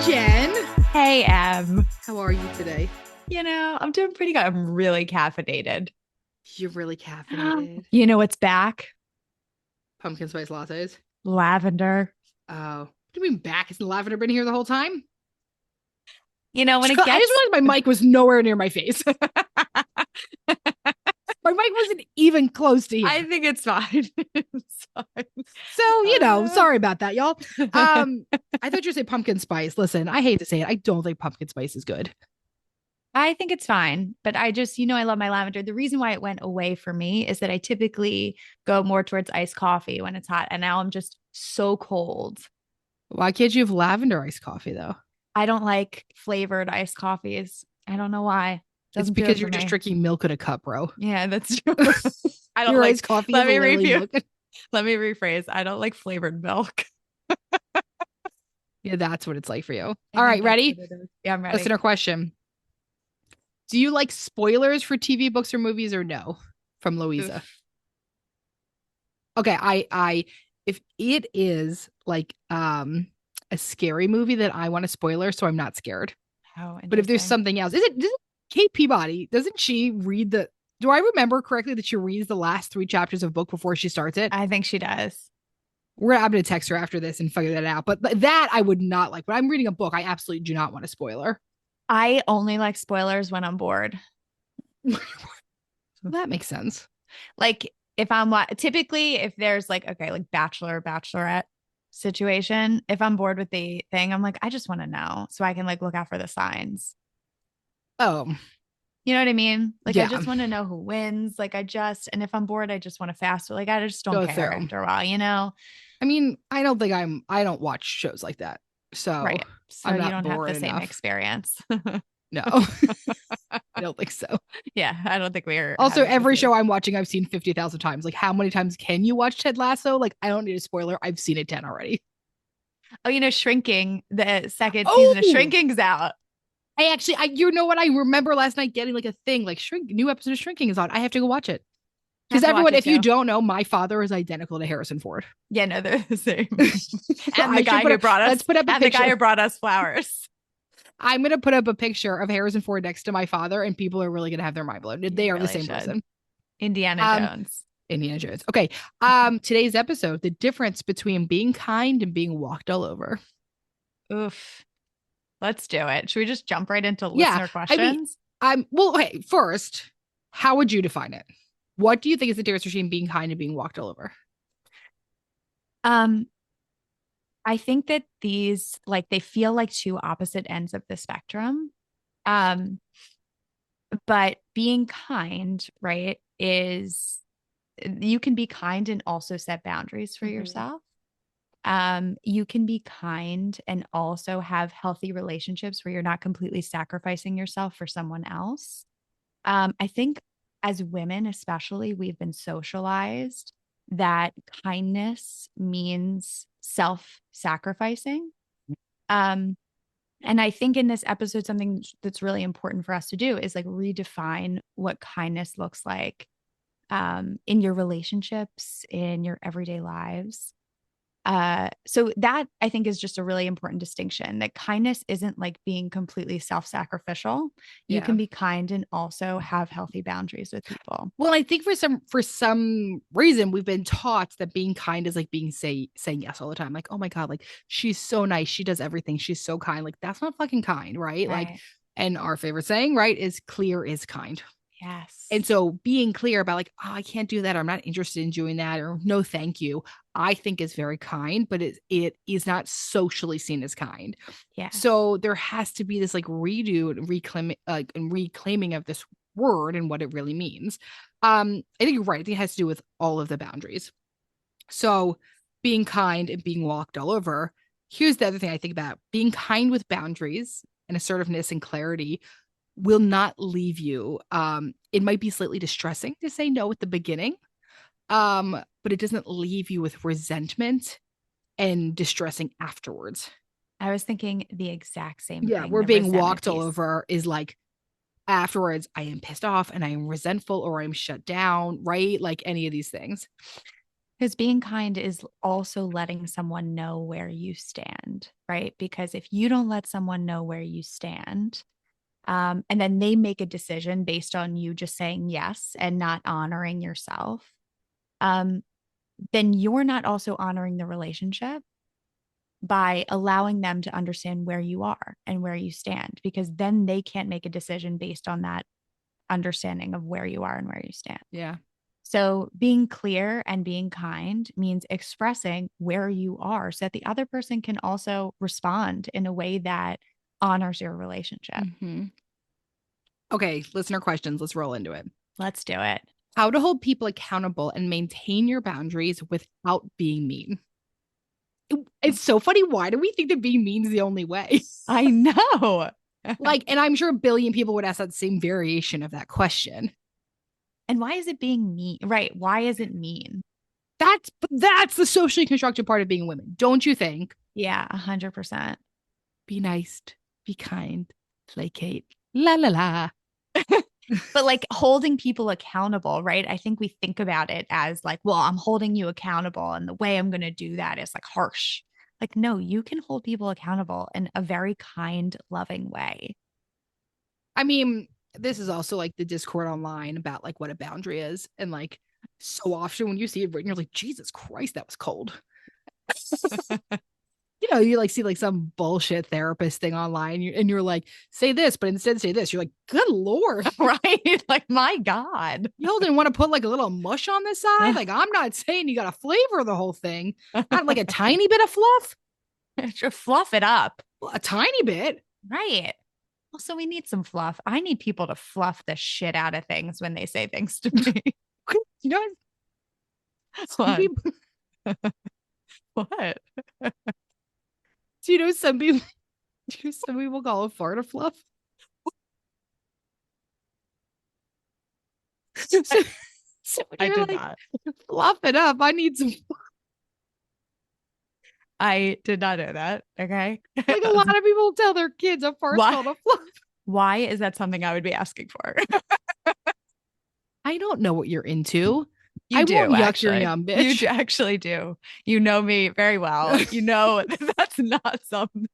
Jen. Hey, Em. How are you today? I'm doing pretty good. I'm really caffeinated. You're really caffeinated. You know what's back? Pumpkin spice lattes. Lavender. Oh, what do you mean back? Hasn't lavender been here the whole time? When it I just gets, realized my mic was nowhere near my face. My mic wasn't even close to I here. think it's fine. It's fine. So, sorry about that, y'all. I thought you were saying pumpkin spice. Listen, I hate to say it. I don't think pumpkin spice is good. I think it's fine, but I just, I love my lavender. The reason why it went away for me is that I typically go more towards iced coffee when it's hot, and now I'm just so cold. Why can't you have lavender iced coffee though? I don't like flavored iced coffees. I don't know why. It's Doesn't do because it for you're just me. drinking milk in a cup, bro. Yeah, that's true. I don't Your like, iced coffee is let me literally review. milk. Let me rephrase. I don't like flavored milk. Yeah, that's what it's like for you. I All think right, that's ready? what it is. Yeah, I'm ready. Listener question. Do you like spoilers for TV, books, or movies, or no? From Louisa. Oof. Okay, if it is like a scary movie that I want a spoiler, so I'm not scared. Oh, But if there's interesting. something else, doesn't Kate Peabody, doesn't she read the do I remember correctly that she reads the last three chapters of a book before she starts it? I think she does. I'm gonna text her after this and figure that out. But that I would not like. When I'm reading a book, I absolutely do not want a spoiler. I only like spoilers when I'm bored. That makes sense. Like if I'm typically if there's like okay, like bachelor bachelorette situation, if I'm bored with the thing, I'm like I just want to know so I can like look out for the signs. Oh, You know what I mean? Like I yeah. just want to know who wins. And if I'm bored, I just want to fast. Like I just don't Go care through. after a while. I mean, I don't watch shows like that. So Right. So I'm you not don't have bored the same enough. experience. No, I don't think so. Yeah, I don't think we're Also, having the every same. show I'm watching, I've seen 50,000 times. Like, how many times can you watch Ted Lasso? Like, I don't need a spoiler. I've seen it 10 already. Oh, Shrinking, the second season of Oh, Shrinking's out. you know what? I remember last night getting like a thing, like new episode of Shrinking is on. I have to go watch it. I have Because to watch everyone, it if you too. don't know, my father is identical to Harrison Ford. Yeah, no, they're the same. And the I should guy who brought let's us put up a and the guy picture. who brought us flowers. I'm gonna put up a picture of Harrison Ford next to my father, and people are really gonna have their mind blown. You They are the really same should. person. Indiana Um, Jones. Indiana Jones. Okay. Today's episode, the difference between being kind and being walked all over. Oof. Let's do it. Should we just jump right into Yeah. listener I mean, questions? okay, first, how would you define it? What do you think is the difference between being kind and being walked all over? Um, I think that these like they feel like two opposite ends of the spectrum. Um, but being kind, right, is you can be kind and also set boundaries for yourself. You can be kind and also have healthy relationships where you're not completely sacrificing yourself for someone else. I think as women, especially, we've been socialized that kindness means self-sacrificing. Um, and I think in this episode, something that's really important for us to do is like redefine what kindness looks like in your relationships, in your everyday lives. So that I think is just a really important distinction that kindness isn't like being completely self-sacrificial. You Yeah. can be kind and also have healthy boundaries with people. Well, I think for some reason we've been taught that being kind is like saying yes all the time. Like, oh my God, like she's so nice. She does everything. She's so kind. Like, that's not fucking kind, right? Like, Right. and our favorite saying, right, is clear is kind. Yes. And so being clear about like, oh, I can't do that, or I'm not interested in doing that, or no, thank you, I think is very kind, but it is not socially seen as kind. Yeah. So there has to be this like redo and reclaiming of this word and what it really means. I think you're right. I think it has to do with all of the boundaries. So being kind and being walked all over. Here's the other thing I think about being kind with boundaries and assertiveness and clarity will not leave you. It might be slightly distressing to say no at the beginning, but it doesn't leave you with resentment and distressing afterwards. I was thinking the exact same Yeah, thing. we're The being resentment walked all piece. over is like afterwards, I am pissed off and I am resentful or I'm shut down, right? Like any of these things. Because being kind is also letting someone know where you stand, right? Because if you don't let someone know where you stand, and then they make a decision based on you just saying yes and not honoring yourself, um, then you're not also honoring the relationship by allowing them to understand where you are and where you stand, because then they can't make a decision based on that understanding of where you are and where you stand. Yeah. So being clear and being kind means expressing where you are so that the other person can also respond in a way that honors your relationship. Mm-hmm. Okay, listener questions. Let's roll into it. Let's do it. How to hold people accountable and maintain your boundaries without being mean. It's so funny. Why do we think that being mean is the only way? I know. Like, and I'm sure a billion people would ask that same variation of that question. And why is it being mean? Right. Why is it mean? That's the socially constructed part of being women, don't you think? Yeah, 100%. Be nice, be kind, placate, la la la. But like holding people accountable, right? I think we think about it as like, well, I'm holding you accountable. And the way I'm going to do that is like harsh. Like, no, you can hold people accountable in a very kind, loving way. I mean, this is also like the discord online about like what a boundary is. And like so often when you see it written, you're like, Jesus Christ, that was cold. You like see like some bullshit therapist thing online and you're like, say this, but instead say this. You're like, good Lord. Right? Like, my God. You didn't want to put like a little mush on the side. Like, I'm not saying you got to flavor the whole thing, not like a tiny bit of fluff, Just fluff it up. a tiny bit. Right. Also, we need some fluff. I need people to fluff the shit out of things when they say things to me. You know, What? people, What? do you know some people? Some people call it fart a fluff. So, so when I you're did like, not. fluff it up. I need some. I did not know that. Okay. Like a lot of people tell their kids a fart's Why? called a fluff. Why is that something I would be asking for? I don't know what you're into. You I won't do, yuck your actually. yum, You bitch. actually do. You know me very well. You know that's not something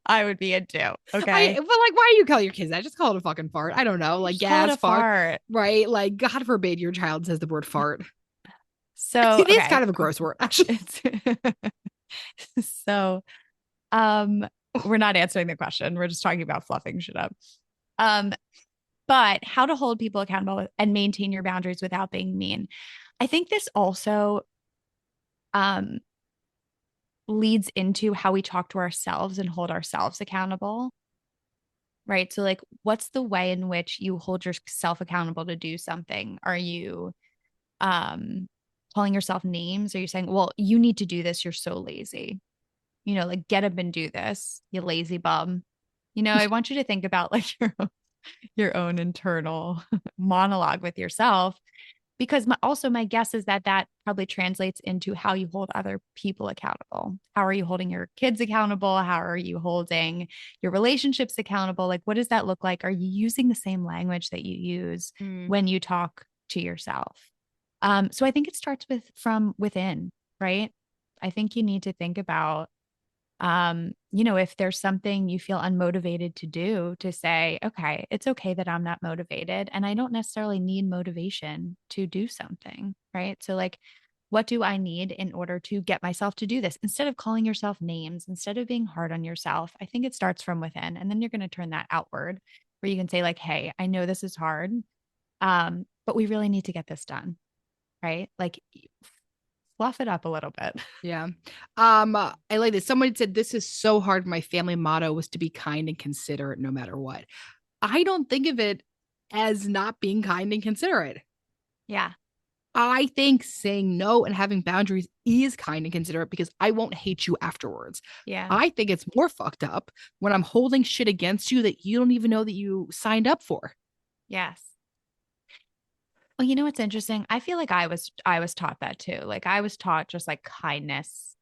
I would be into. But Okay. like, why do you call your kids that? Just call it a fucking fart. I don't know, like Just call it gas a fart, fart. right? Like, God forbid your child says the word fart. So, It is okay. kind of a gross word, actually. So, um, we're not answering the question. We're just talking about fluffing shit up. Um, but how to hold people accountable and maintain your boundaries without being mean. I think this also um leads into how we talk to ourselves and hold ourselves accountable, right? So like what's the way in which you hold yourself accountable to do something? Are you um calling yourself names? Are you saying, well, you need to do this, you're so lazy? Like get up and do this, you lazy bum. I want you to think about like your own internal monologue with yourself, because also my guess is that that probably translates into how you hold other people accountable. How are you holding your kids accountable? How are you holding your relationships accountable? Like, what does that look like? Are you using the same language that you use when you talk to yourself? So I think it starts from within, right? I think you need to think about if there's something you feel unmotivated to do, to say, okay, it's okay that I'm not motivated and I don't necessarily need motivation to do something, right? So like, what do I need in order to get myself to do this? Instead of calling yourself names, instead of being hard on yourself, I think it starts from within, and then you're going to turn that outward where you can say like, hey, I know this is hard. But we really need to get this done, right? Like fluff it up a little bit. Yeah. I like this. Someone said this is so hard. My family motto was to be kind and considerate no matter what. I don't think of it as not being kind and considerate. Yeah. I think saying no and having boundaries is kind and considerate because I won't hate you afterwards. Yeah. I think it's more fucked up when I'm holding shit against you that you don't even know that you signed up for. Yes. Well, what's interesting? I feel like I was taught that too. Like I was taught just like kindness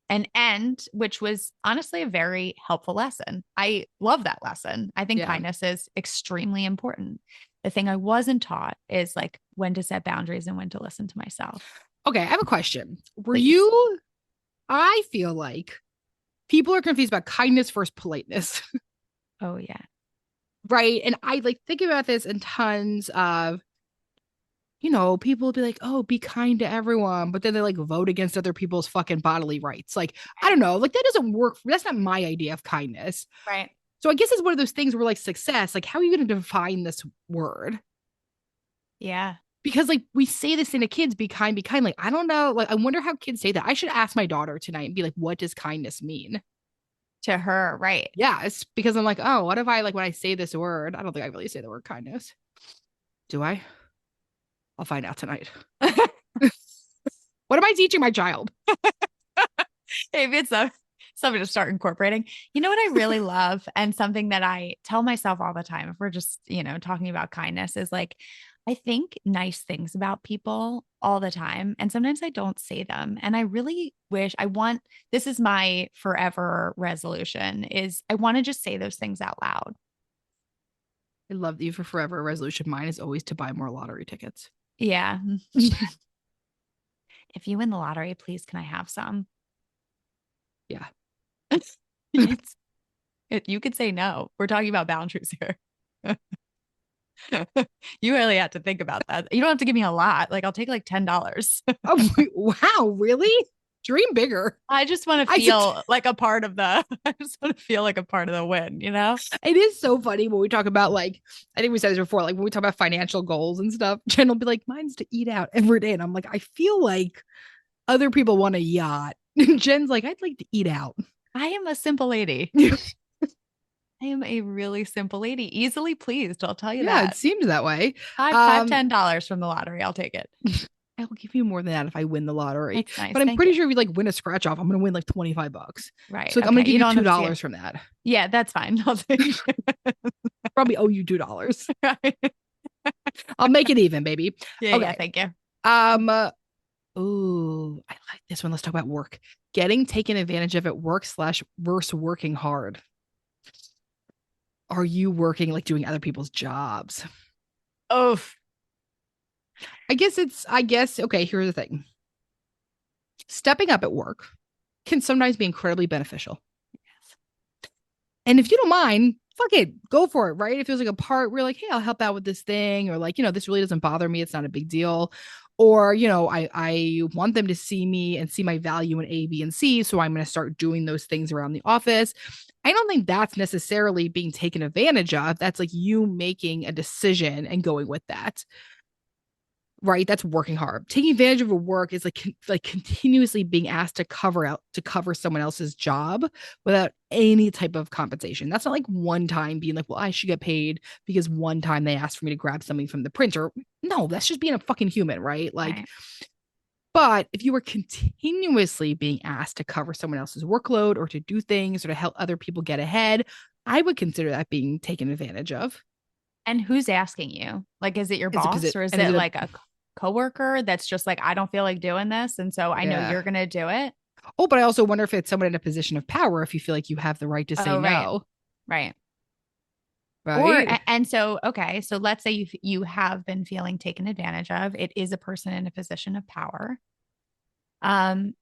and end, which was honestly a very helpful lesson. I love that lesson. I think Yeah. kindness is extremely important. The thing I wasn't taught is like when to set boundaries and when to listen to myself. Okay, I have a question. Were Please. you, I feel like people are confused about kindness versus politeness, Oh, yeah. right? And I like think about this in tons of, people will be like, oh, be kind to everyone, but then they like vote against other people's fucking bodily rights. Like, I don't know, like that doesn't work. That's not my idea of kindness. Right. So I guess it's one of those things where like success, like how are you going to define this word? Yeah. Because like we say this thing to kids, be kind, be kind. Like, I don't know. Like, I wonder how kids say that. I should ask my daughter tonight and be like, what does kindness mean? To her. Right. Yes, because I'm like, oh, what if I like when I say this word? I don't think I really say the word kindness. Do I? I'll find out tonight. What am I teaching my child? Maybe it's something to start incorporating. You know what I really love, and something that I tell myself all the time, if we're just, talking about kindness, is like, I think nice things about people all the time. And sometimes I don't say them. And I really wish this is my forever resolution is I want to just say those things out loud. I love you for forever. Resolution mine is always to buy more lottery tickets. Yeah. If you win the lottery, please, can I have some? Yeah. It's, you could say no. We're talking about boundaries here. You really have to think about that. You don't have to give me a lot. Like I'll take like $10. Oh, wow. Really? Dream bigger. I just want to I just, feel like a part of the I just want to feel like a part of the win, you know? it is so funny when we talk about like, I think we said this before, like when we talk about financial goals and stuff, Jen will be like, mine's to eat out every day. And I'm like, I feel like other people want a yacht. Jen's like, I'd like to eat out. I am a simple lady. I am a really simple lady, easily pleased. I'll tell you Yeah, it that. seems that way. Five, Um, $10 from the lottery. I'll take it. I will give you more than that if I win the lottery. That's nice. But I'm Thank pretty you. sure if you like win a scratch off, I'm gonna win like $25. Right. So like, I'm gonna Okay. give You you don't two have to. dollars from that. Yeah, that's fine. I'll take it. Probably owe you $2. Right. I'll make it even, baby. Yeah, yeah. Okay. Thank you. Ooh, I like this one. Let's talk about work. Getting taken advantage of at work slash versus working hard. Are you working like doing other people's jobs? Oh, Okay, here's the thing. Stepping up at work can sometimes be incredibly beneficial. And if you don't mind, fuck it, go for it, right? If there's like a part where like, hey, I'll help out with this thing, or like, this really doesn't bother me, it's not a big deal. Or, I want them to see me and see my value in A, B, and C. So I'm going to start doing those things around the office. I don't think that's necessarily being taken advantage of. That's like you making a decision and going with that, right? That's working hard. Taking advantage of a work is like continuously being asked to cover someone else's job without any type of compensation. That's not like one time being like, well, I should get paid because one time they asked for me to grab something from the printer. No, that's just being a fucking human, right? Like, right. but if you were continuously being asked to cover someone else's workload or to do things or to help other people get ahead, I would consider that being taken advantage of. And who's asking you? Like, is it your Is it because boss or is is it it a like a coworker that's just like, I don't feel like doing this. And so I know yeah. you're going to do it. Oh, but I also wonder if it's someone in a position of power, if you feel like you have the right to say Oh, right. no, Right. Or, right? and so, okay. So let's say you have been feeling taken advantage of. It is a person in a position of power. Um,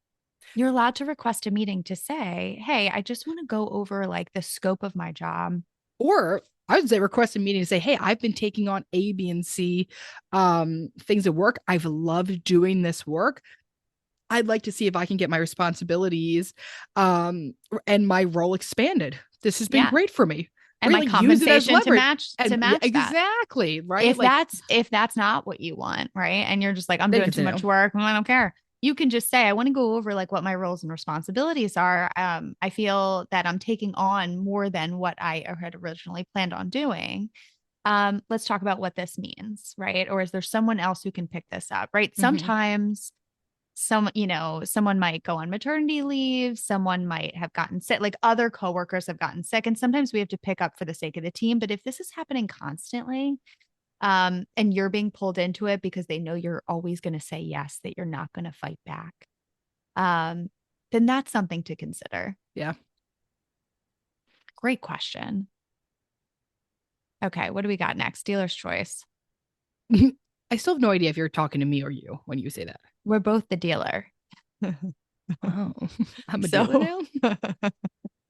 you're allowed to request a meeting to say, hey, I just want to go over like the scope of my job. Or I would say request a meeting and say, hey, I've been taking on A, B, and C things at work. I've loved doing this work. I'd like to see if I can get my responsibilities and my role expanded. This has been Yeah. great for me. And Right? my Like use it as compensation to leverage. match to And yeah, match that. exactly. Right. If Like that's not what you want, right? And you're just like, I'm they doing too continue. much work, I don't care. You can just say, I want to go over like what my roles and responsibilities are. I feel that I'm taking on more than what I had originally planned on doing. Let's talk about what this means, right? Or is there someone else who can pick this up, right? Mm-hmm. Sometimes someone might go on maternity leave, someone might have gotten sick, like other coworkers have gotten sick, and sometimes we have to pick up for the sake of the team. But if this is happening constantly, and you're being pulled into it because they know you're always going to say yes, that you're not going to fight back, um, then that's something to consider. Yeah. Great question. Okay, what do we got next? Dealer's choice. I still have no idea if you're talking to me or you when you say that. We're both the dealer. Oh, I'm a dealer So now.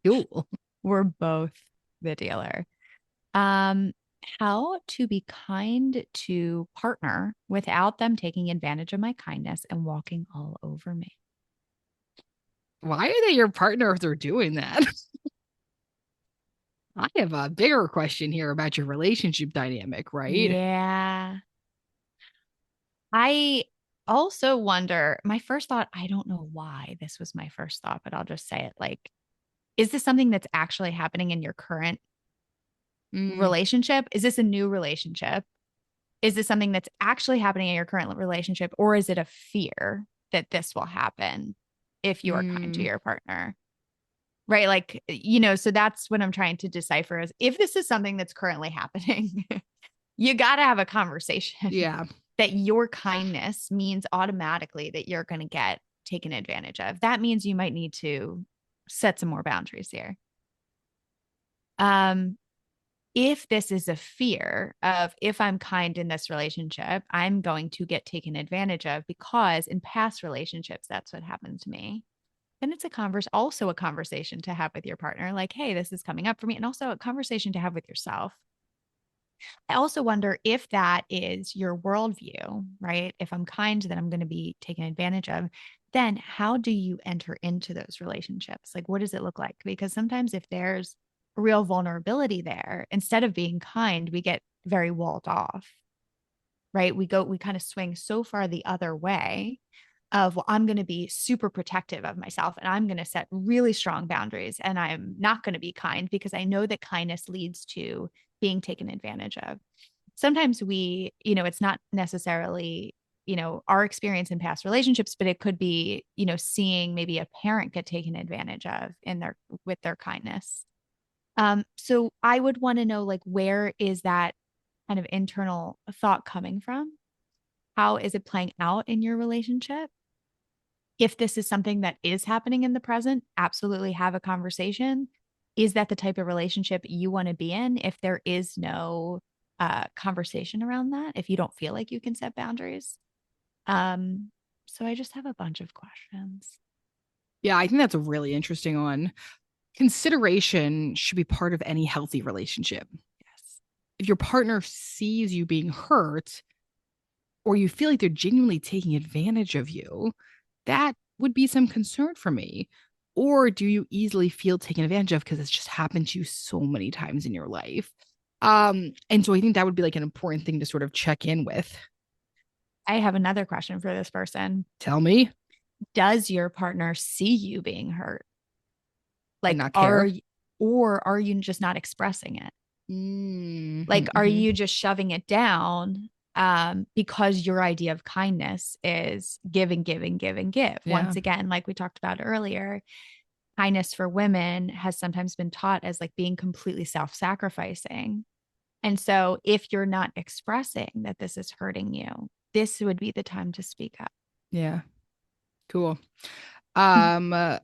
Cool. we're both the dealer. Um, how to be kind to partner without them taking advantage of my kindness and walking all over me. Why are they your partner if they're doing that? I have a bigger question here about your relationship dynamic, right? Yeah. I also wonder, my first thought, I don't know why this was my first thought, but I'll just say it like, is this something that's actually happening in your current Mm, relationship? Is this a new relationship? Is this something that's actually happening in your current relationship? Or is it a fear that this will happen if you are kind to mm, your partner? Right. Like, so that's what I'm trying to decipher is if this is something that's currently happening, you got to have a conversation yeah. that your kindness means automatically that you're going to get taken advantage of. That means you might need to set some more boundaries here. Um, if this is a fear of if I'm kind in this relationship, I'm going to get taken advantage of because in past relationships, that's what happened to me. Then it's also a conversation to have with your partner, like, hey, this is coming up for me, and also a conversation to have with yourself. I also wonder if that is your worldview, right? If I'm kind, then I'm going to be taken advantage of. Then how do you enter into those relationships? Like, what does it look like? Because sometimes if there's real vulnerability there, instead of being kind, we get very walled off, right? We kind of swing so far the other way of, well, I'm going to be super protective of myself and I'm going to set really strong boundaries and I'm not going to be kind because I know that kindness leads to being taken advantage of. Sometimes it's not necessarily, our experience in past relationships, but it could be, seeing maybe a parent get taken advantage of with their kindness. So I would want to know, like, where is that kind of internal thought coming from? How is it playing out in your relationship? If this is something that is happening in the present, absolutely have a conversation. Is that the type of relationship you want to be in if there is no conversation around that, if you don't feel like you can set boundaries? So I just have a bunch of questions. Yeah, I think that's a really interesting one. Consideration should be part of any healthy relationship. Yes. If your partner sees you being hurt or you feel like they're genuinely taking advantage of you, that would be some concern for me. Or do you easily feel taken advantage of because it's just happened to you so many times in your life? And so I think that would be like an important thing to sort of check in with. I have another question for this person. Tell me Does your partner see you being hurt? and Like, not care. are you just not expressing it? Mm-hmm, Like, are mm-hmm. you just shoving it down because your idea of kindness is give and give and give and give? Yeah. Once again, like we talked about earlier, kindness for women has sometimes been taught as like being completely self-sacrificing. And so if you're not expressing that this is hurting you, this would be the time to speak up. Yeah. Cool. Um, uh,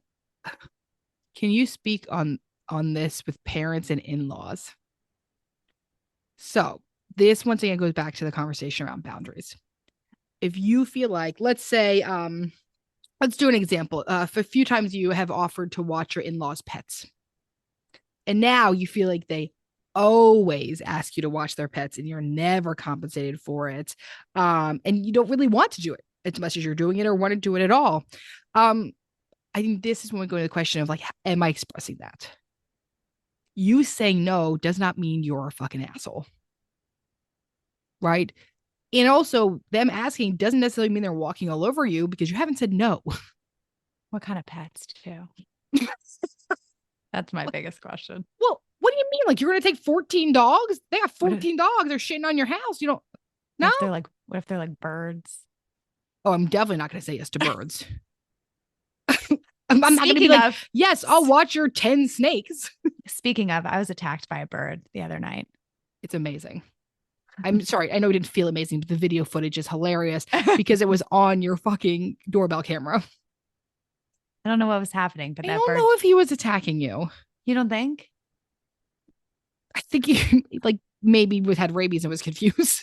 can you speak on this with parents and in-laws? So this once again goes back to the conversation around boundaries. If you feel like, let's say, let's do an example. If a few times you have offered to watch your in-laws' pets, and now you feel like they always ask you to watch their pets and you're never compensated for it, and you don't really want to do it as much as you're doing it or want to do it at all. Um, I think this is when we go to the question of like, am I expressing that? You saying no does not mean you're a fucking asshole, right? And also, them asking doesn't necessarily mean they're walking all over you because you haven't said no. What kind of pets too? That's my biggest question. Well, what do you mean? Like you're gonna take 14 dogs? They got What if, 14 dogs. They're shitting on your house. You don't. No. what if they're like birds? Oh, I'm definitely not gonna say yes to birds. I'm not gonna be Speaking like, of, yes, I'll watch your 10 snakes. speaking of, I was attacked by a bird the other night. It's amazing. I'm sorry. I know it didn't feel amazing, but the video footage is hilarious because it was on your fucking doorbell camera. I don't know what was happening, but I that don't bird, know if he was attacking you. you don't think? I think he like maybe had rabies and was confused.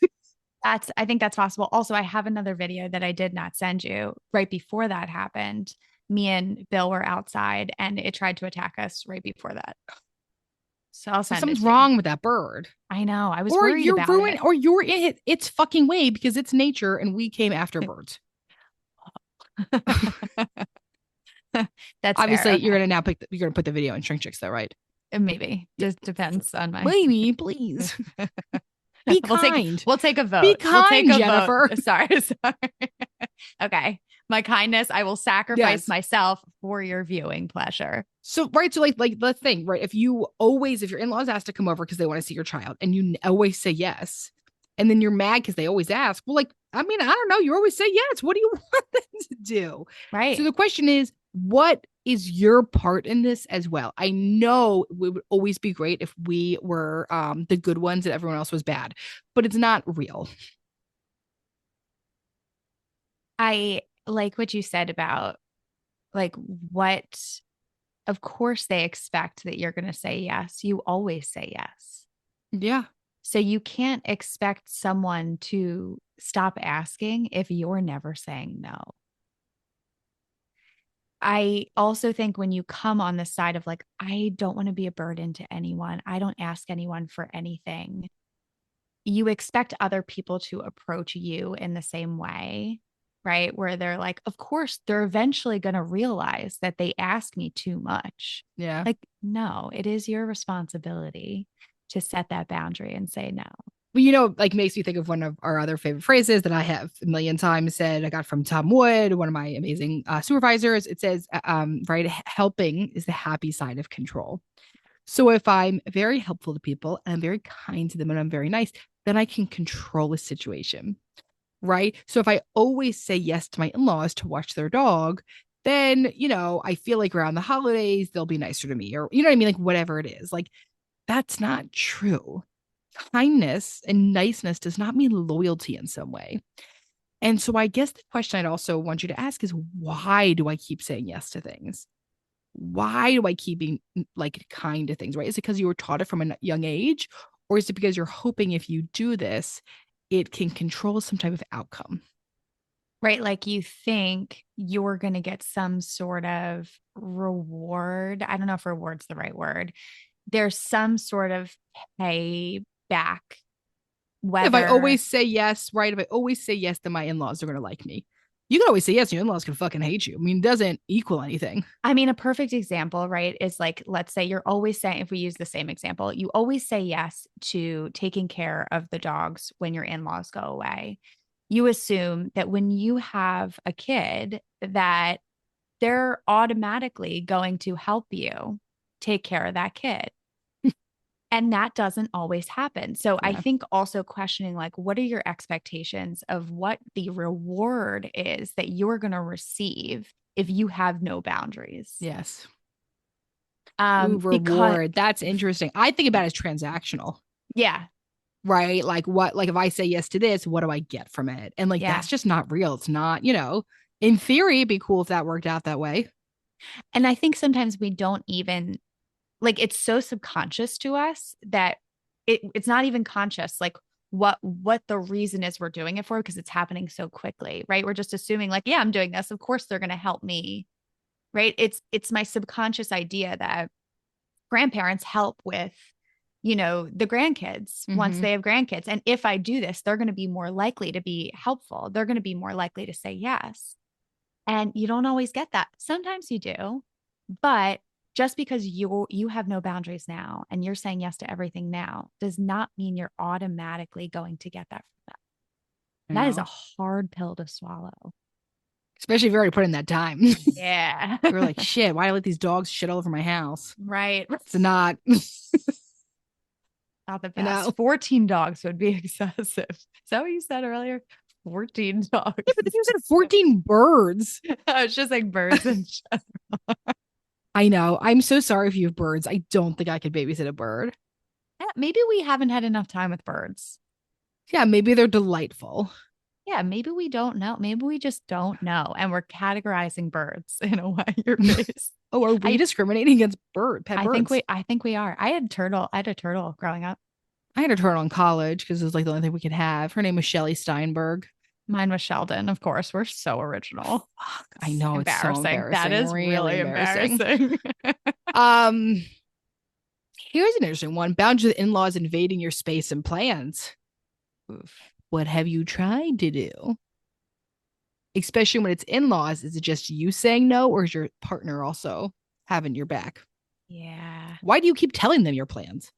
I think that's possible. Also, I have another video that I did not send you right before that happened. Me and Bill were outside and it tried to attack us right before that. So I'll So send it something's to you. wrong with that bird. I know. I was Or worried you're about ruining, it. or you're in its fucking way because it's nature and we came after birds. That's fair. Obviously, you're Okay. gonna now you're gonna put the video in Shrink Chicks though, right? Maybe. Yeah. Just depends on my Maybe, please. Be kind. we'll take a Be vote. We'll take kind, a vote. Jennifer. Sorry. Okay. My kindness, I will sacrifice Yes. myself for your viewing pleasure. So right, so like the thing, right? If your in-laws ask to come over because they want to see your child and you always say yes, and then you're mad because they always ask, well, like, I mean, I don't know, you always say yes. What do you want them to do? So Right. the question is, what is your part in this as well? I know it would always be great if we were the good ones and everyone else was bad, but it's not real. I like what you said about like what, of course, they expect that you're going to say yes. You always say yes. Yeah. So you can't expect someone to stop asking if you're never saying no. I also think when you come on the side of like, I don't want to be a burden to anyone, I don't ask anyone for anything, you expect other people to approach you in the same way, right? Where they're like, of course, they're eventually going to realize that they ask me too much. Yeah. Like, no, it is your responsibility to set that boundary and say no. Well, like makes me think of one of our other favorite phrases that I have a million times said. I got from Tom Wood, one of my amazing supervisors. It says, right, helping is the happy side of control. So if I'm very helpful to people and I'm very kind to them and I'm very nice, then I can control a situation, right? So if I always say yes to my in-laws to watch their dog, then, I feel like around the holidays, they'll be nicer to me or, you know what I mean? Like whatever it is, like that's not true. Kindness and niceness does not mean loyalty in some way. And so I guess the question I'd also want you to ask is why do I keep saying yes to things? Why do I keep being like kind to things, right? Is it because you were taught it from a young age? Or is it because you're hoping if you do this, it can control some type of outcome? Right. Like you think you're going to get some sort of reward. I don't know if reward's the right word. There's some sort of pay back, If I whether, always say yes, right? If I always say yes, then my in-laws are going to like me. You can always say yes, your in-laws can fucking hate you. I mean, it doesn't equal anything. I mean, a perfect example, right, is like, let's say you're always saying, if we use the same example, you always say yes to taking care of the dogs when your in laws go away. You assume that when you have a kid, that they're automatically going to help you take care of that kid. And that doesn't always happen. So I Yeah. think also questioning, like, what are your expectations of what the reward is that you're going to receive if you have no boundaries? Yes. Ooh, Because reward. That's interesting. I think about it as transactional, yeah, right? Like if I say yes to this, what do I get from it? And like yeah. that's just not real. It's not, in theory, it'd be cool if that worked out that way. And I think sometimes we don't even like it's so subconscious to us that it's not even conscious like what the reason is we're doing it for because it's happening so quickly, right? We're just assuming like, yeah, I'm doing this. Of course they're going to help me, right? It's my subconscious idea that grandparents help with the grandkids once Mm-hmm. they have grandkids, and if I do this, they're going to be more likely to be helpful, they're going to be more likely to say yes. And you don't always get that. Sometimes you do, but just because you have no boundaries now and you're saying yes to everything now does not mean you're automatically going to get that from I them. That is a know. hard pill to swallow. Especially if you already put in that time. Yeah. You're like, shit, why do I let these dogs shit all over my house? Right. It's not, Not the you know. best. 14 dogs would be excessive. Is that what you said earlier? 14 dogs. Yeah, but then you said 14 birds. It's just like birds and I know. I'm so sorry if you have birds. I don't think I could babysit a bird. maybe we haven't had enough time with birds. Yeah, maybe they're delightful. Yeah, maybe we don't know. Maybe we just don't know. And we're categorizing birds in a way you're based. Oh, are we I discriminating against pet birds? I think we are. I had a turtle growing up. I had a turn on college because it was like the only thing we could have. Her name was Shelley Steinberg. Mine was Sheldon, of course. We're so original. Fuck, I It's know it's so embarrassing. That embarrassing, is really really embarrassing. embarrassing. Um, Here's an interesting one. Boundaries with in-laws invading your space and plans. Oof. What have you tried to do? Especially when it's in-laws, is it just you saying no, or is your partner also having your back? Yeah. Why do you keep telling them your plans?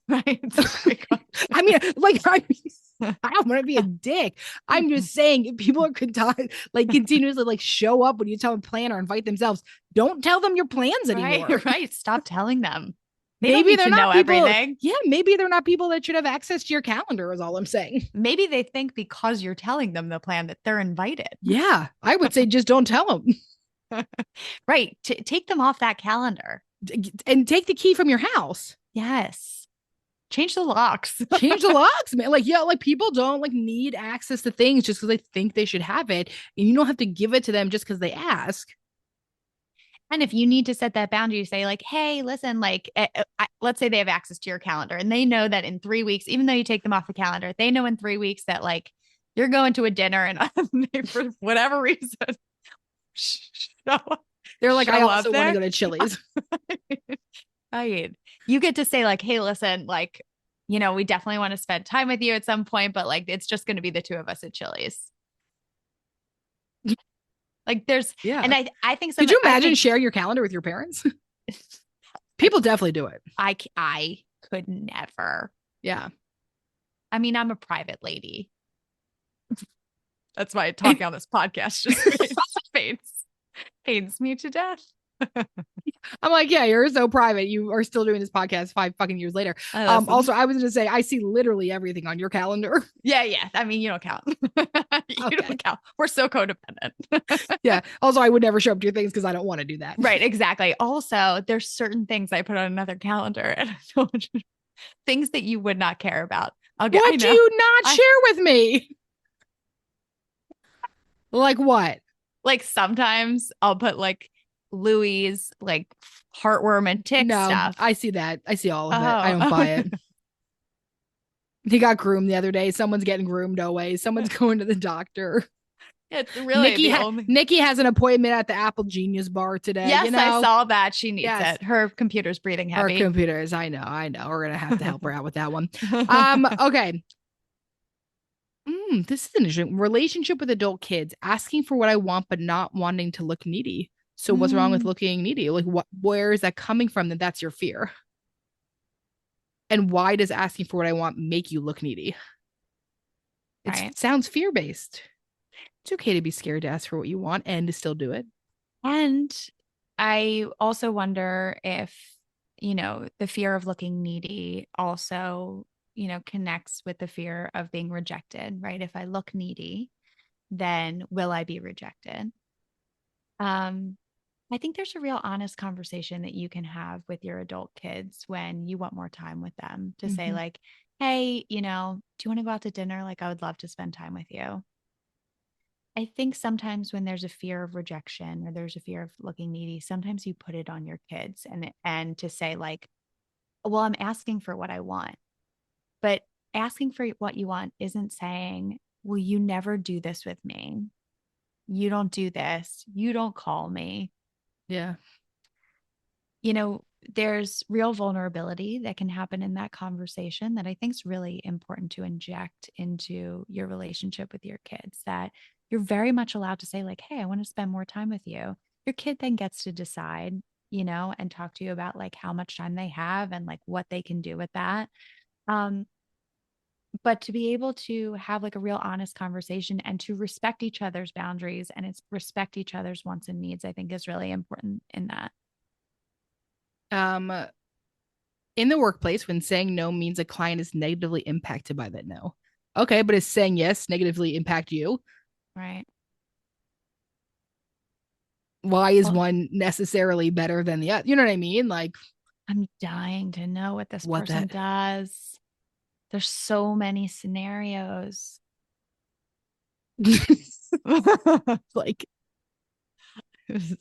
Right. It's a great I mean, like, question. I don't want to be a dick. I'm just saying, if people are like continuously like show up when you tell them plan or invite themselves, don't tell them your plans anymore. Right, right. Stop telling them. They don't Maybe need they're to not know people. everything. Yeah, maybe they're not people that should have access to your calendar. Is all I'm saying. Maybe they think because you're telling them the plan that they're invited. Yeah, I would say just don't tell them. Right. Take them off that calendar. And take the key from your house. Yes. Change the locks. Change the locks, man. Like, yeah, like people don't like need access to things just because they think they should have it. And you don't have to give it to them just because they ask. And if you need to set that boundary, you say, like, hey, listen, like, let's say they have access to your calendar and they know that in 3 weeks, even though you take them off the calendar, they know in 3 weeks that, like, you're going to a dinner and for whatever reason, show, They're like, I show up also want to there. go to Chili's. Right. You get to say, like, hey, listen, like, we definitely want to spend time with you at some point, but like, it's just going to be the two of us at Chili's. Like, Yeah. and I think Could you imagine sharing your calendar with your parents? People definitely do it. I could never. Yeah. I mean, I'm a private lady. That's why talking on this podcast just pains me to death. I'm like, yeah, you're so private. You are still doing this podcast 5 fucking years later. Also, I was going to say, I see literally everything on your calendar. Yeah. I mean, you don't count. You don't count. We're so codependent. Yeah. Also, I would never show up to your things because I don't want to do that. Right. Exactly. Also, there's certain things I put on another calendar and things that you would not care about. What do you not share with me? Like what? Like sometimes I'll put like Louis, like heartworm and tick stuff. I see that. I see all of it. I don't buy it. He got groomed the other day. Someone's getting groomed always. Someone's going to the doctor. It's really Nikki has an appointment at the Apple Genius Bar today. Yes, I saw that. She needs it. Her computer's breathing heavy. Her computers. I know. We're gonna have to help her out with that one. Okay. This is an interesting relationship with adult kids, asking for what I want but not wanting to look needy. So what's wrong with looking needy? Like where is that coming from that that's your fear? And why does asking for what I want make you look needy? It sounds fear-based. It's okay to be scared to ask for what you want and to still do it. And I also wonder if, the fear of looking needy also, connects with the fear of being rejected, right? If I look needy, then will I be rejected? I think there's a real honest conversation that you can have with your adult kids when you want more time with them to say, like, hey, do you want to go out to dinner? Like, I would love to spend time with you. I think sometimes when there's a fear of rejection or there's a fear of looking needy, sometimes you put it on your kids and to say, like, well, I'm asking for what I want. But asking for what you want isn't saying, well, you never do this with me. You don't do this. You don't call me. Yeah. There's real vulnerability that can happen in that conversation that I think is really important to inject into your relationship with your kids, that you're very much allowed to say, like, hey, I want to spend more time with you. Your kid then gets to decide, and talk to you about like how much time they have and like what they can do with that. But to be able to have like a real honest conversation and to respect each other's boundaries and respect each other's wants and needs, I think is really important in that. In the workplace, when saying no means a client is negatively impacted by that no. Okay, but is saying yes negatively impact you? Right. Why is one necessarily better than the other? You know what I mean? Like, I'm dying to know what this person does. There's so many scenarios. Like,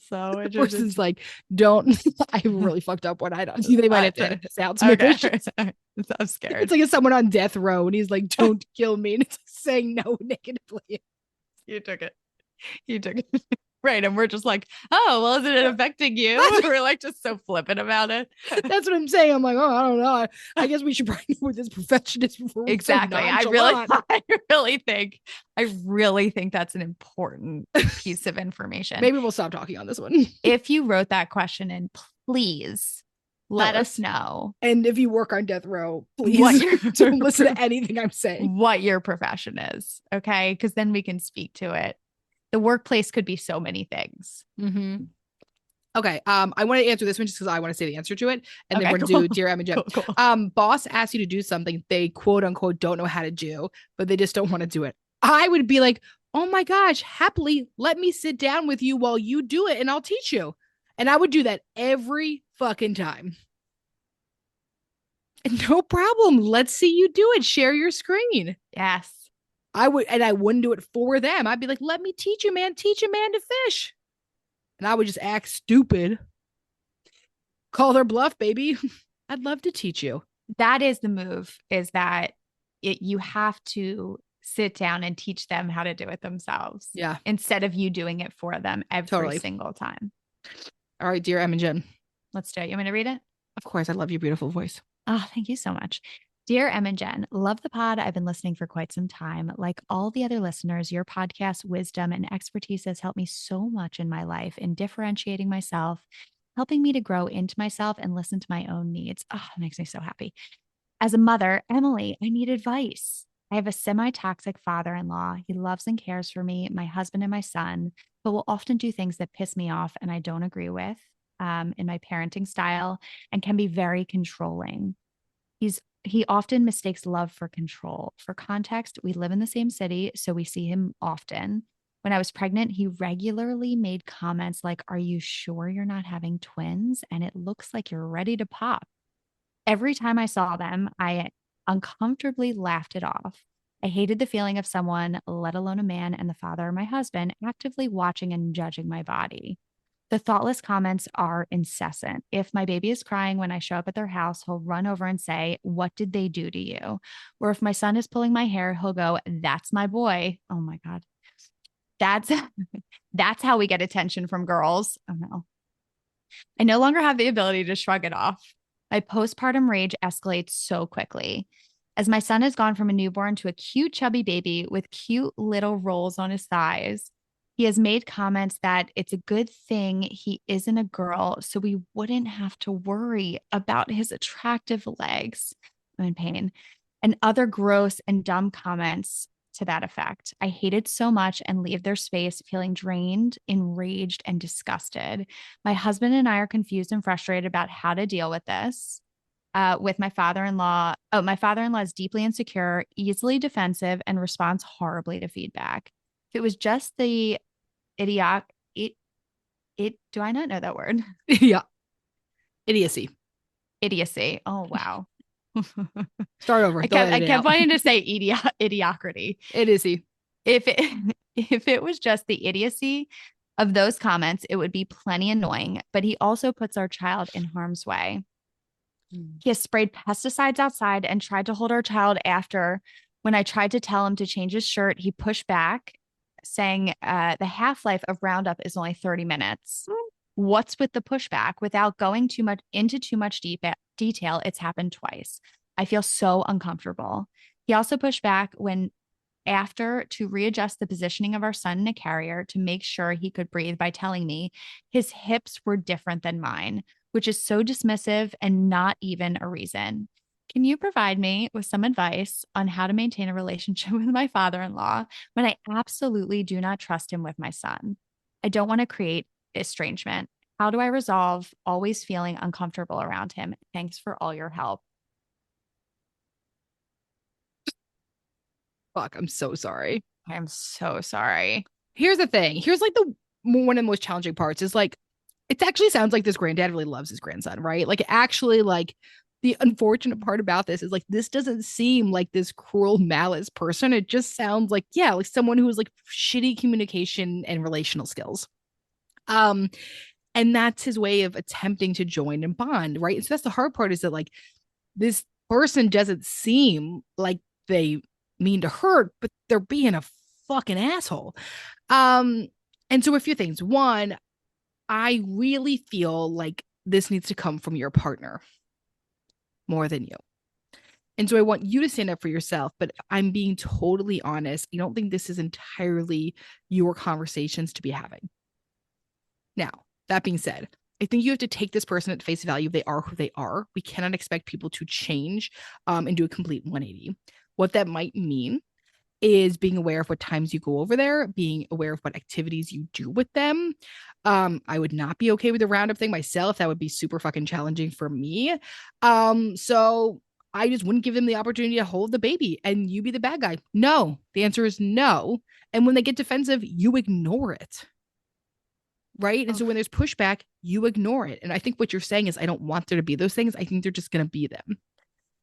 So The person's like, don't. I really fucked up one. I don't. They might have to edit this out. So okay. I'm scared. It's like if someone on death row and he's like, don't kill me. And it's saying no negatively. You took it. You took it. Right. And we're just like, oh, well, isn't it affecting you? We're like just so flippant about it. That's what I'm saying. I'm like, oh, I don't know. I guess we should probably know what this profession is before we Exactly. so I really think that's an important piece of information. Maybe we'll stop talking on this one. If you wrote that question in, please let us know. And if you work on death row, please don't listen to anything I'm saying. What your profession is. Okay. Because then we can speak to it. The workplace could be so many things. Mm-hmm. Okay. I want to answer this one just because I want to say the answer to it. And then we're going to do Dear Em and Jen. Cool. Boss asks you to do something they quote unquote don't know how to do, but they just don't want to do it. I would be like, oh my gosh, happily let me sit down with you while you do it and I'll teach you. And I would do that every fucking time. No problem. Let's see you do it. Share your screen. Yes. I would, and I wouldn't do it for them. I'd be like, let me teach you, man. Teach a man to fish. And I would just act stupid. Call their bluff, baby. I'd love to teach you. That is the move, is that you have to sit down and teach them how to do it themselves. Yeah. Instead of you doing it for them every single time. All right, Dear Em and Jen. Let's do it. You want me to read it? Of course. I love your beautiful voice. Oh, thank you so much. Dear Em and Jen, love the pod. I've been listening for quite some time. Like all the other listeners, your podcast wisdom and expertise has helped me so much in my life in differentiating myself, helping me to grow into myself and listen to my own needs. Oh, it makes me so happy. As a mother, Emmalee, I need advice. I have a semi-toxic father-in-law. He loves and cares for me, my husband, and my son, but will often do things that piss me off and I don't agree with in my parenting style and can be very controlling. He often mistakes love for control. For context, we live in the same city, so we see him often. When I was pregnant, he regularly made comments like, "Are you sure you're not having twins? And it looks like you're ready to pop." Every time I saw them, I uncomfortably laughed it off. I hated the feeling of someone, let alone a man and the father of my husband, actively watching and judging my body. The thoughtless comments are incessant. If my baby is crying when I show up at their house, he'll run over and say, "What did they do to you?" Or if my son is pulling my hair, he'll go, "That's my boy." Oh my God. That's how we get attention from girls. Oh no. I no longer have the ability to shrug it off. My postpartum rage escalates so quickly. As my son has gone from a newborn to a cute, chubby baby with cute little rolls on his thighs, he has made comments that it's a good thing he isn't a girl, so we wouldn't have to worry about his attractive legs. I'm in pain. And other gross and dumb comments to that effect. I hate it so much and leave their space feeling drained, enraged, and disgusted. My husband and I are confused and frustrated about how to deal with this. With my father-in-law. Oh, my father-in-law is deeply insecure, easily defensive, and responds horribly to feedback. If it was just the do I not know that word? Yeah. Idiocy. Oh, wow. Start over. I kept wanting to say idiocrity. Idiocy. If it was just the idiocy of those comments, it would be plenty annoying, but he also puts our child in harm's way. He has sprayed pesticides outside and tried to hold our child after. When I tried to tell him to change his shirt, he pushed back, saying the half-life of Roundup is only 30 minutes. What's with the pushback? Without going into too much detail, it's happened twice. I feel so uncomfortable. He also pushed back after to readjust the positioning of our son in a carrier to make sure he could breathe by telling me his hips were different than mine, which is so dismissive and not even a reason. Can you provide me with some advice on how to maintain a relationship with my father-in-law when I absolutely do not trust him with my son? I don't want to create estrangement. How do I resolve always feeling uncomfortable around him? Thanks for all your help. Fuck, I'm so sorry. I'm so sorry. Here's the thing. Here's like one of the most challenging parts is like, it actually sounds like this granddad really loves his grandson, right? Like actually like the unfortunate part about this is like, this doesn't seem like this cruel malice person. It just sounds like, yeah, like someone who has like shitty communication and relational skills. Um, and that's his way of attempting to join and bond, right? And so that's the hard part, is that like this person doesn't seem like they mean to hurt, but they're being a fucking asshole. Um, and so a few things. One, I really feel like this needs to come from your partner more than you. And so I want you to stand up for yourself, but I'm being totally honest. I don't think this is entirely your conversations to be having. Now, that being said, I think you have to take this person at face value. They are who they are. We cannot expect people to change and do a complete 180. What that might mean is being aware of what times you go over there, being aware of what activities you do with them. I would not be okay with the roundup thing myself. That would be super fucking challenging for me. So I just wouldn't give them the opportunity to hold the baby and you be the bad guy. No, the answer is no. And when they get defensive, you ignore it. Right. And so when there's pushback, you ignore it. And I think what you're saying is, I don't want there to be those things. I think they're just going to be them.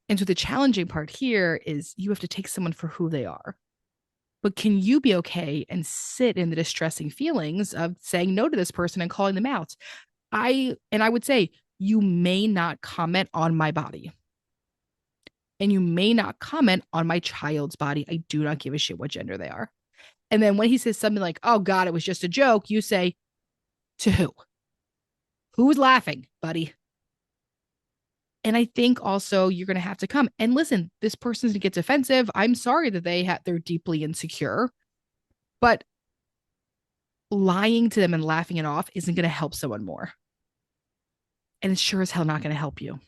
And so the challenging part here is you have to take someone for who they are. But can you be okay and sit in the distressing feelings of saying no to this person and calling them out? I would say, you may not comment on my body. And you may not comment on my child's body. I do not give a shit what gender they are. And then when he says something like, oh God, it was just a joke, you say, to who? Who's laughing, buddy? And I think also you're going to have to come and listen. This person gets defensive. I'm sorry that they're deeply insecure, but lying to them and laughing it off isn't going to help someone more. And it's sure as hell not going to help you.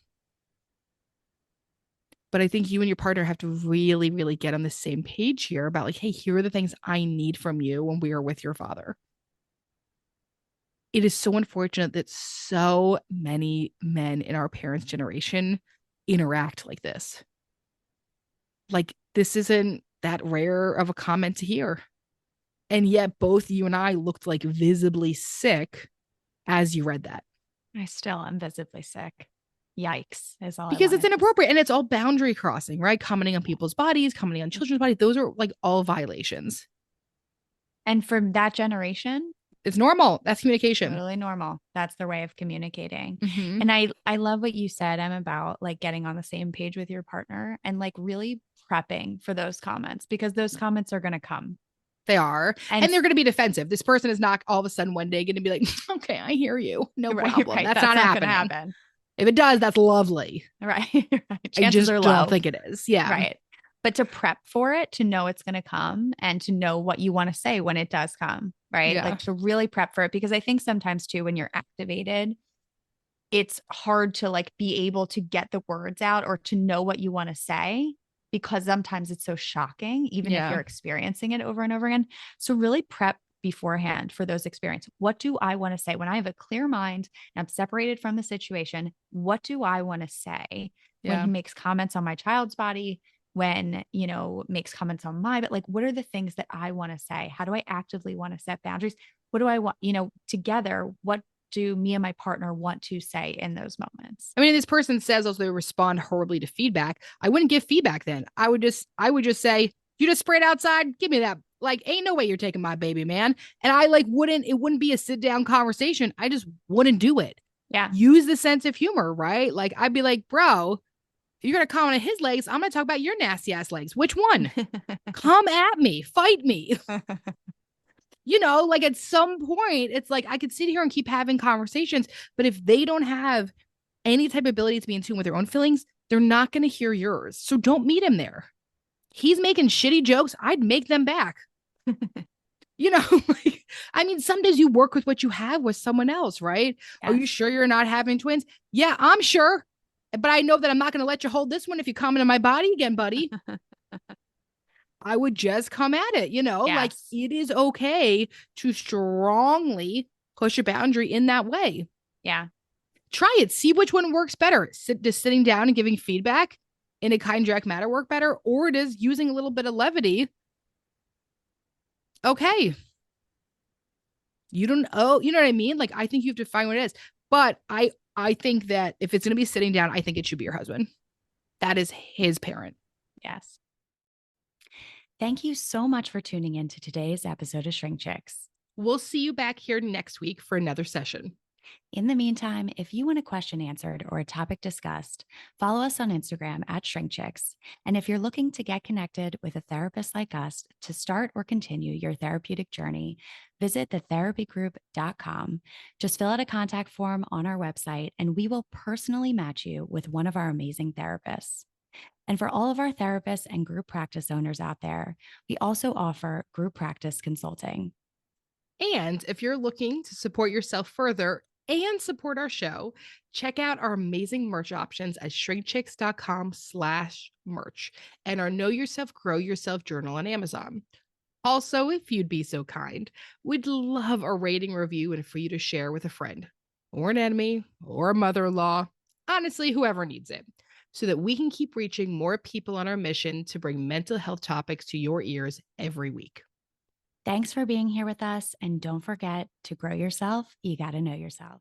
But I think you and your partner have to really, really get on the same page here about like, hey, here are the things I need from you when we are with your father. It is so unfortunate that so many men in our parents' generation interact like this. Like, this isn't that rare of a comment to hear. And yet both you and I looked like visibly sick as you read that. I still am visibly sick. Yikes is all. Because it's inappropriate and it's all boundary crossing, right? Commenting on people's bodies, commenting on children's bodies. Those are like all violations. And for that generation, it's normal. That's communication. Totally normal. That's their way of communicating. Mm-hmm. And I love what you said, Em, about like getting on the same page with your partner and like really prepping for those comments, because those comments are going to come. They are. And they're going to be defensive. This person is not all of a sudden one day going to be like, okay, I hear you. No problem. Right. That's not happening. Gonna happen. If it does, that's lovely. Right. I just don't think it is. Yeah. Right. But to prep for it, to know it's going to come and to know what you want to say when it does come. Right. Yeah. Like to really prep for it, because I think sometimes too, when you're activated, it's hard to like be able to get the words out or to know what you want to say, because sometimes it's so shocking, even if you're experiencing it over and over again. So really prep beforehand for those experiences. What do I want to say when I have a clear mind and I'm separated from the situation? What do I want to say when he makes comments on my child's body, when, you know, makes comments on my, but like, what are the things that I want to say? How do I actively want to set boundaries? What do I want, you know, together? What do me and my partner want to say in those moments? I mean, this person says also they respond horribly to feedback. I wouldn't give feedback then. I would just say, you just sprayed outside. Give me that. Like, ain't no way you're taking my baby, man. And I like it wouldn't be a sit down conversation. I just wouldn't do it. Yeah. Use the sense of humor, right? Like, I'd be like, bro, if you're going to comment on his legs, I'm going to talk about your nasty ass legs. Which one? Come at me. Fight me. You know, like at some point, it's like I could sit here and keep having conversations, but if they don't have any type of ability to be in tune with their own feelings, they're not going to hear yours. So don't meet him there. He's making shitty jokes. I'd make them back. You know, like, I mean, some days you work with what you have with someone else, right? Yes. Are you sure you're not having twins? Yeah, I'm sure. But I know that I'm not going to let you hold this one if you comment on my body again, buddy. I would just come at it, you know, like it is okay to strongly push a boundary in that way. Yeah. Try it. See which one works better. Just sitting down and giving feedback in a kind, direct manner work better, or does using a little bit of levity? Okay. You don't, you know what I mean? Like, I think you have to find what it is. But I think that if it's going to be sitting down, I think it should be your husband. That is his parent. Yes. Thank you so much for tuning in to today's episode of Shrink Chicks. We'll see you back here next week for another session. In the meantime, if you want a question answered or a topic discussed, follow us on Instagram at ShrinkChicks. And if you're looking to get connected with a therapist like us to start or continue your therapeutic journey, visit thetherapygroup.com. Just fill out a contact form on our website, and we will personally match you with one of our amazing therapists. And for all of our therapists and group practice owners out there, we also offer group practice consulting. And if you're looking to support yourself further and support our show, check out our amazing merch options at shrinkchicks.com/merch and our Know Yourself, Grow Yourself journal on Amazon. Also, if you'd be so kind, we'd love a rating, review, and for you to share with a friend or an enemy or a mother-in-law, honestly, whoever needs it, so that we can keep reaching more people on our mission to bring mental health topics to your ears every week. Thanks for being here with us. And don't forget, to grow yourself, you got to know yourself.